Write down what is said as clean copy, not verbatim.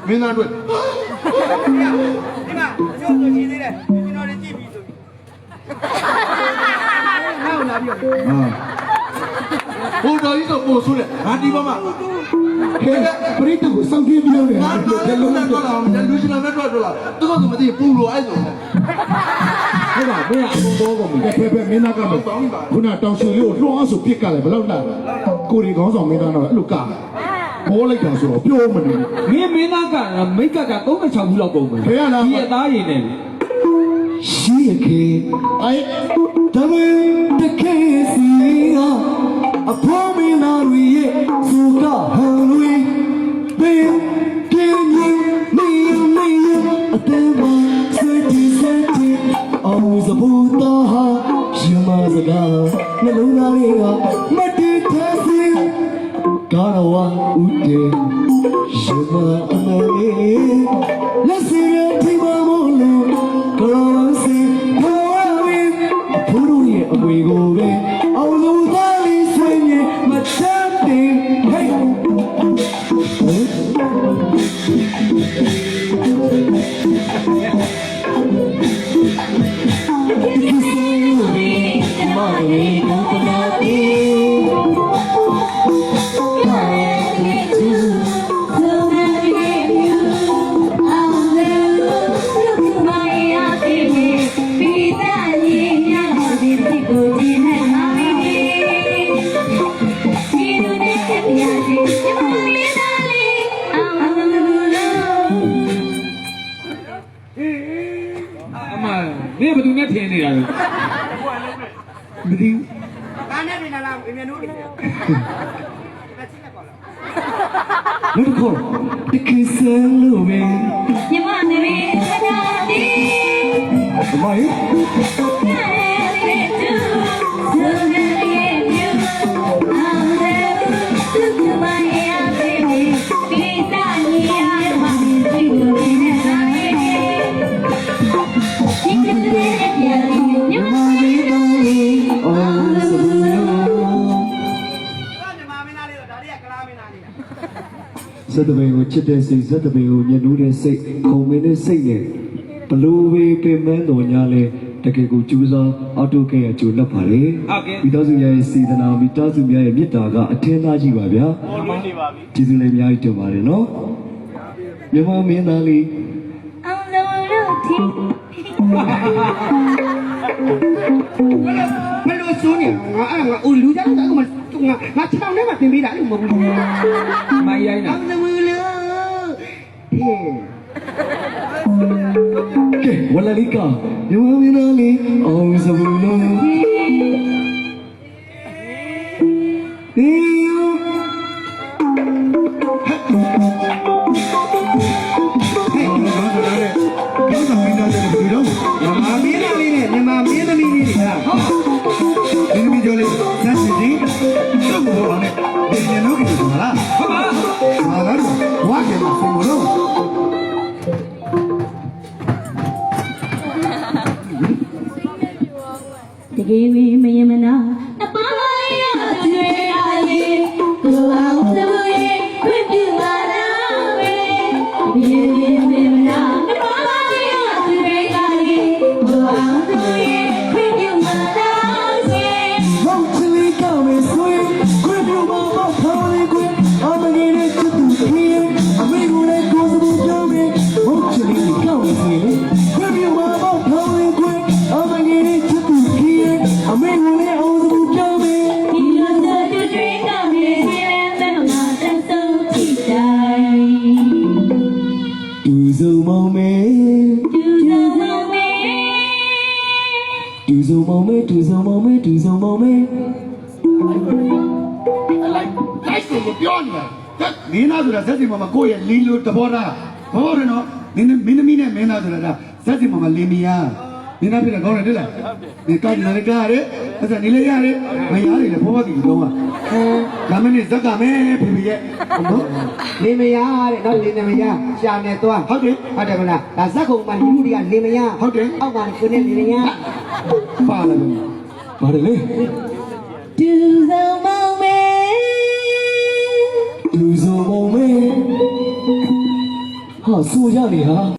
မင်းသားတွေ့ဒီမှာအချို့ဆိုကြီးသေးတယ်ကျွန်တော်တို့ကြည့်ပြီးဆိုပြီးနောက်လာပြီးဘိုးတော်ကြီးဆိုပို့ဆိုးတယ်ငါဒီဘမှာခဲပရိသတ်ကိုစောင့်ကြည့်ပြီးတော့ငါတော့လုံးနဲ့တော့လာလူရှင်နဲ့တော့လာသူကမသိပူလို့အဲ့ဆိုဟုတ်ပါဘယ်အပေါ်ပေါ်ကိုဖဲမင်းသားကမခုနတောင်ရှင်လေးကိုလွှမ်းဆိုပြစ်ကြတယ်ဘယ်လောက်လာကိုရီခေါင်းဆောင်မင်းသားတော့အဲ့လိုကပေါ်လိုက်တာဆိုတော့ပြောမနေမင်းသားကမိတ်က36ဘူးလောက်ကုန်ပြီဒီအသားရည်နဲ့ရှိရခေအဲ့တမန်တခဲစီဟာအဖို့မင်းသားရဲ့စုကဟန်လွေဘေးကင်းရင်နေအတဲမစတီအောင်စဘူတာဟာရှင်မစကားနှလုံးသားလေးကမတီးသေးစီကာရဝဦးတေရှင်မအမေလက်စီရဒီမမို့လို့ကောင်းစီဘောဝေဖူးလို့ရဲ့အမွေကိုပဲအောင်လို့သားလေးဆွေးမြေမချမ်းတင်ဟဲ့你不都那天的了？မသိဘူးကားနဲ့ပြင်လာလားအမြန်တို့တွေလက်ချင်းနဲ့ပေါ့လားလူခေါ်တကယ်ဆန်းလို့ပဲညီမနဲ့ခဏတည်းအမကြီးဇတ်တပင်ကိုချစ်တဲ့စိတ်ဇတ်တပင်ကိုညှဉ်းနှူးတဲ့စိတ်ခုံမင်းတဲ့စိတ်နဲ့ဘလို့ပဲပင်မန်းတော်ညာလဲတကယ်ကိုကျူးစားအောက်တိုကဲ့အကျိုးလက်ပါလေမိသားစုများရဲ့စေတနာမိသားစုများရဲ့မေတ္တာကအထင်သားကြီးပါဗျာကျေးဇူးလည်းအများကြီးတင်ပါတယ်နော်မြန်မာမင်းသားလေးအောင်လို့လို့ဒီမလို့ဆိုနေငါအဲ့ငါအိုလူကြတော့ငါငါချောင်းထဲမှာပြင်ပေးတာလို့မဟုတ်ဘူးမရိုင်းတာအောင်လို့လို့ကဲဝလာလီကမြန်မာမင်းသားလေးအောင်စဘူးလို့ဒီမြန်မာမင်းသမီးလေးတွေကဟုတ်မင်းသမီးကျော်လေးဇက်စီဒီသူ့ကိုတော့နဲ့ပြင်လို့ကြည့်ပါလားဟုတ်ပါဟာလားဝါကဲမှာဆင်မလို့တကယ်ဝင်မယမနာအပါရတွေ့ရရင်ကိုအောင်သဘူရဲ့ခွင့်ပြုပါလားဝေဒီမယမနာအပါရတွေ့ရရင်ကိုအောင်သဘူရဲ့ခွင့်ပြုပါလားဝေဘောင်းချလီကောင်းရဲ့ဆွေခွင့်ပြုပါဘောင်းခေါ်လေးခွင့်အမကြီးနဲ့ချစ်သူကြီးအမေကိုလည်းကိုယ်စဘူးပြောမယ်ဘောင်းချလီကောင်းရဲ့ဆွေခွင့်ပြုပါဘောင်းခေါ်လေးခွင့်အမကြီးနဲ့ချစ်သူကြီးအမေကိုလည်းအောင်စဘူးပြောမယ်ဒီလိုဆိုတွေ့ကောင်းရဲ့ဆင်းရဲမဲ့မှာတန်ဆုံးချစ်တိုင်းတူစုံမောင်မဲတူစုံမောင်မဲတူစုံမောင်မဲတူစုံမောင်မဲတူစုံမောင်မဲလိုက်ဆိုမပြောနေတာမင်းသားဆိုတာဇက်စီမမကိုယ့်ရဲ့လီလိုတဘောထားဘောရနော်မင်းသမီးနဲ့မင်းသားဆိုတာဇက်စီမမလင်းမယားမင်းသားပြတယ်ကောင်းတယ်တွေ့လားဒီကားဒီလည်းကားရတယ်အဲ့ဒါနေလေရတယ်မယားတွေလည်းဘောဘောတီတော့မှာဒါမင်းနဲ့ဇက်ကမဲဖေဖေရဲ့ဟုတ်လင်မယားတဲ့နော်လင်မယားရှာနေသွားဟုတ်တယ်ဟုတ်တယ်မလားဒါဇက်ကုံမှာလူတွေကလင်မယားဟုတ်တယ်အောက်မှာကိုနဲ့လင်မယားပါလာတယ်ပါတယ်လေတူစုံမောင်မဲတူစုံမောင်မဲ ဟာဆိုရလေဟာ